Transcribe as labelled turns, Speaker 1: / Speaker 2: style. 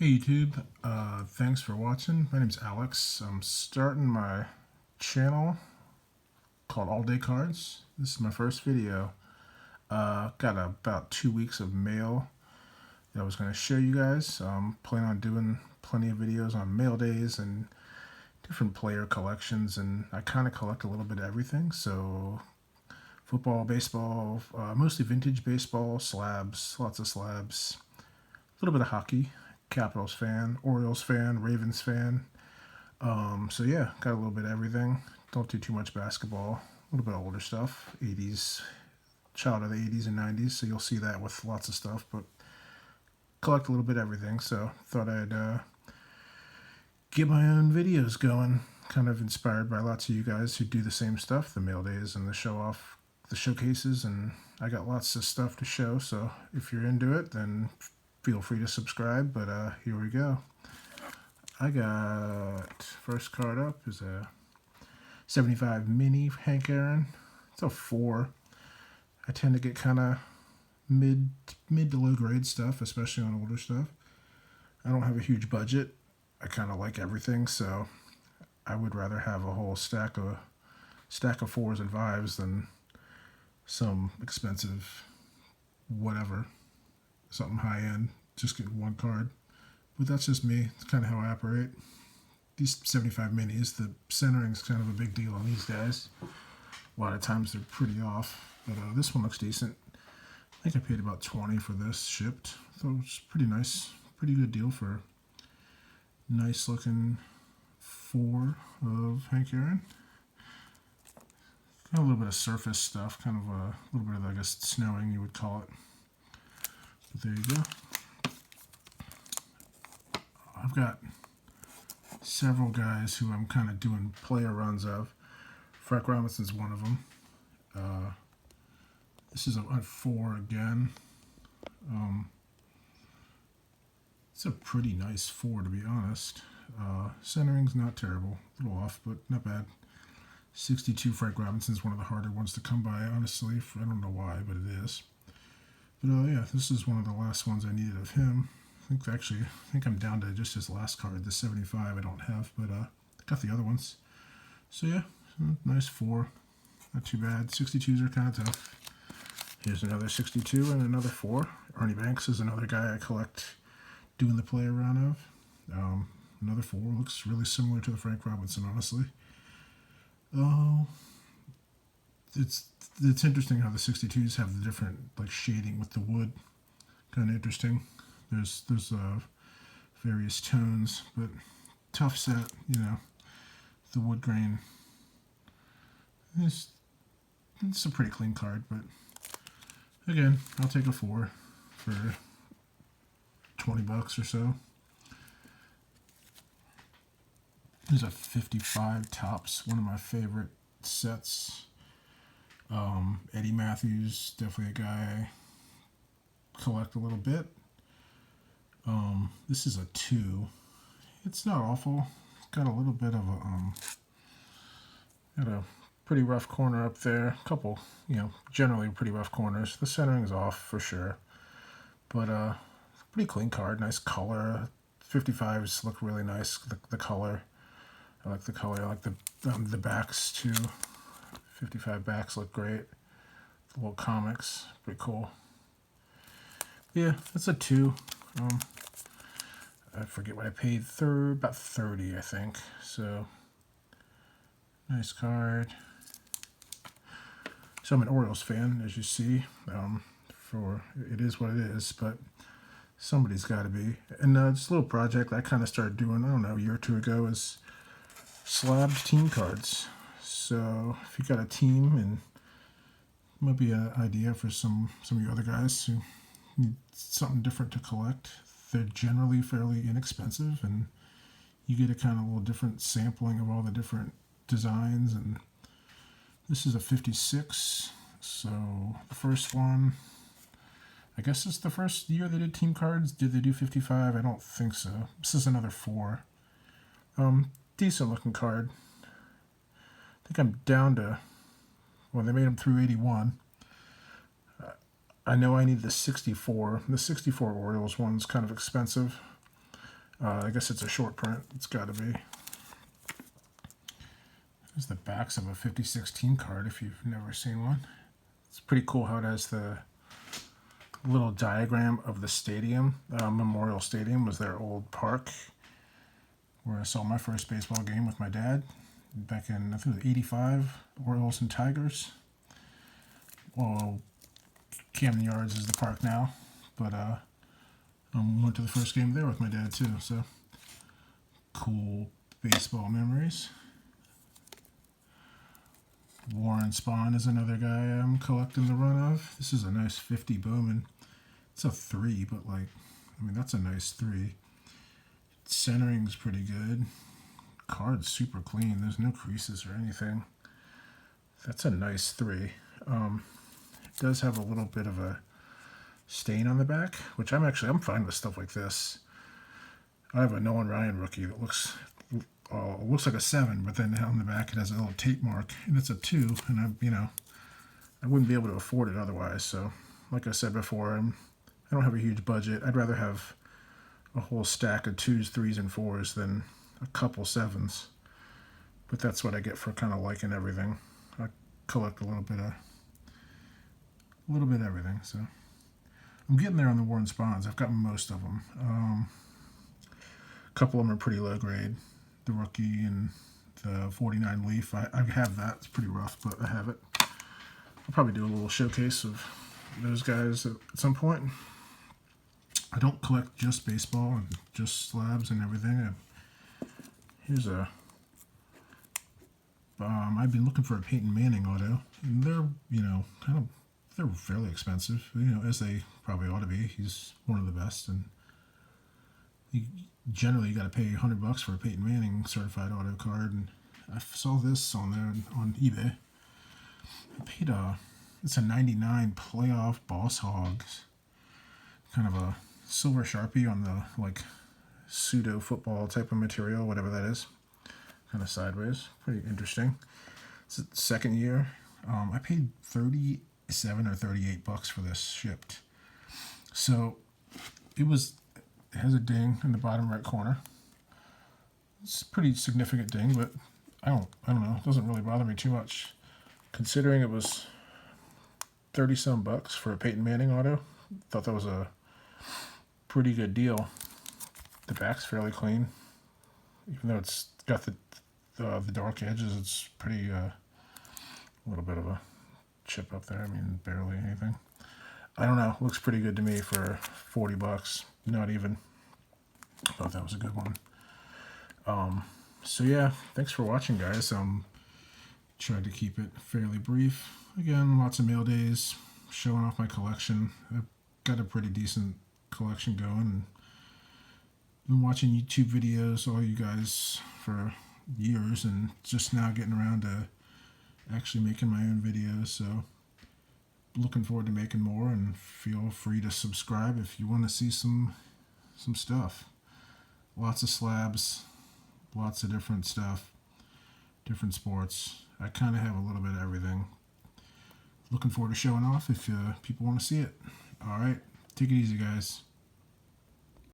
Speaker 1: Hey YouTube, thanks for watching. My name's Alex. I'm starting my channel called All Day Cards. This is my first video. Got about 2 weeks of mail that I was going to show you guys. Plan on doing plenty of videos on mail days and different player collections, and I kind of collect a little bit of everything. So football, baseball, mostly vintage baseball, slabs, lots of slabs, a little bit of hockey. Capitals fan, Orioles fan, Ravens fan. So yeah, got a little bit of everything. Don't do too much basketball. A little bit of older stuff, 80s, child of the 80s and 90s. So you'll see that with lots of stuff, but collect a little bit of everything. So thought I'd get my own videos going. Kind of inspired by lots of you guys who do the same stuff, the mail days and the show off, the showcases, and I got lots of stuff to show. So if you're into it, then feel free to subscribe. But here we go. I got first card up is a 75 mini Hank Aaron. It's a 4. I tend to get kind of mid to low grade stuff, especially on older stuff. I don't have a huge budget. I kind of like everything, so I would rather have a whole stack of 4s and 5s than some expensive whatever, something high end. Just getting one card. But that's just me. It's kind of how I operate. These 75 minis, the centering is kind of a big deal on these guys. A lot of times they're pretty off. But this one looks decent. I think I paid about 20 for this shipped. So it's pretty nice. Pretty good deal for nice looking 4 of Hank Aaron. Got a little bit of surface stuff. Kind of a little bit of, I guess, snowing you would call it. But there you go. I've got several guys who I'm kind of doing player runs of. Frank Robinson's one of them. This is a 4 again. It's a pretty nice 4, to be honest. Centering's not terrible. A little off, but not bad. 62 Frank Robinson's one of the harder ones to come by, honestly. I don't know why, but it is. But yeah, this is one of the last ones I needed of him. I think I'm down to just his last card. The 75 I don't have, but I got the other ones. So yeah, nice 4. Not too bad. 62s are kind of tough. Here's another 62 and another 4. Ernie Banks is another guy I collect doing the play around of. Another 4. Looks really similar to the Frank Robinson, honestly. It's interesting how the 62s have the different like shading with the wood. Kind of interesting. There's various tones, but tough set, you know. The wood grain. It's a pretty clean card, but again, I'll take a 4 for 20 bucks or so. There's a 55 Topps, one of my favorite sets. Eddie Matthews, definitely a guy I collect a little bit. This is a 2. It's not awful. Got a little bit of got a pretty rough corner up there. A couple, generally pretty rough corners. The centering is off for sure, but pretty clean card. Nice color. 55s look really nice. The color. I like the color. I like the backs too. 55 backs look great. The little comics, pretty cool. Yeah, that's a 2. I forget what I paid. About 30, I think. So nice card. So I'm an Orioles fan, as you see. For it is what it is, but somebody's got to be. And this little project I kind of started doing, I don't know, a year or 2 ago is slabs team cards. So if you got a team, and it might be an idea for some of you other guys who need something different to collect. They're generally fairly inexpensive, and you get a kind of little different sampling of all the different designs. And this is a 56. So the first one, I guess it's the first year they did team cards. Did they do 55? I don't think so. This is another 4. Decent looking card. I think I'm down to, well, they made them through 81. I know I need the 64. The 64 Orioles one's kind of expensive. I guess it's a short print. It's got to be. There's the backs of a 56 team card if you've never seen one. It's pretty cool how it has the little diagram of the stadium. Memorial Stadium was their old park where I saw my first baseball game with my dad back in, I think it was 85, Orioles and Tigers. Well, Camden Yards is the park now, but I went to the first game there with my dad too, so cool baseball memories. Warren Spahn is another guy I'm collecting the run of. This is a nice 50 Bowman. It's a 3, but like, I mean, that's a nice 3. Centering's pretty good. Card's super clean. There's no creases or anything. That's a nice 3. It does have a little bit of a stain on the back, which I'm fine with stuff like this. I have a Nolan Ryan rookie that looks like a 7, but then on the back it has a little tape mark, and it's a 2, and I wouldn't be able to afford it otherwise. So, like I said before, I don't have a huge budget. I'd rather have a whole stack of 2s, 3s, and 4s than a couple 7s. But that's what I get for kind of liking everything. I collect a little bit of everything. So I'm getting there on the Warren Spahns. I've got most of them. A couple of them are pretty low grade. The rookie and the 49 Leaf. I have that. It's pretty rough, but I have it. I'll probably do a little showcase of those guys at some point. I don't collect just baseball and just slabs and everything. Here's a. I've been looking for a Peyton Manning auto, and they're they're fairly expensive, as they probably ought to be. He's one of the best, and generally you got to pay $100 for a Peyton Manning certified auto card. And I saw this on there on eBay. I paid it's a 99 playoff Boss Hogs, kind of a silver Sharpie on the like pseudo football type of material, whatever that is, kind of sideways. Pretty interesting. It's the second year. I paid $37 or $38 for this shipped. So it has a ding in the bottom right corner. It's a pretty significant ding, but I don't know. It doesn't really bother me too much, considering it was $30-some bucks for a Peyton Manning auto. Thought that was a pretty good deal. The back's fairly clean, even though it's got the dark edges. It's pretty a little bit of a chip up there. I mean, barely anything. I don't know. Looks pretty good to me for $40. Not even. I thought that was a good one. So yeah, thanks for watching, guys. Tried to keep it fairly brief. Again, lots of mail days, showing off my collection. I've got a pretty decent collection going, and been watching YouTube videos, all you guys, for years, and just now getting around to actually making my own videos. So looking forward to making more, and feel free to subscribe if you want to see some stuff. Lots of slabs, lots of different stuff, different sports. I kind of have a little bit of everything. Looking forward to showing off if people want to see it. All right, take it easy, guys.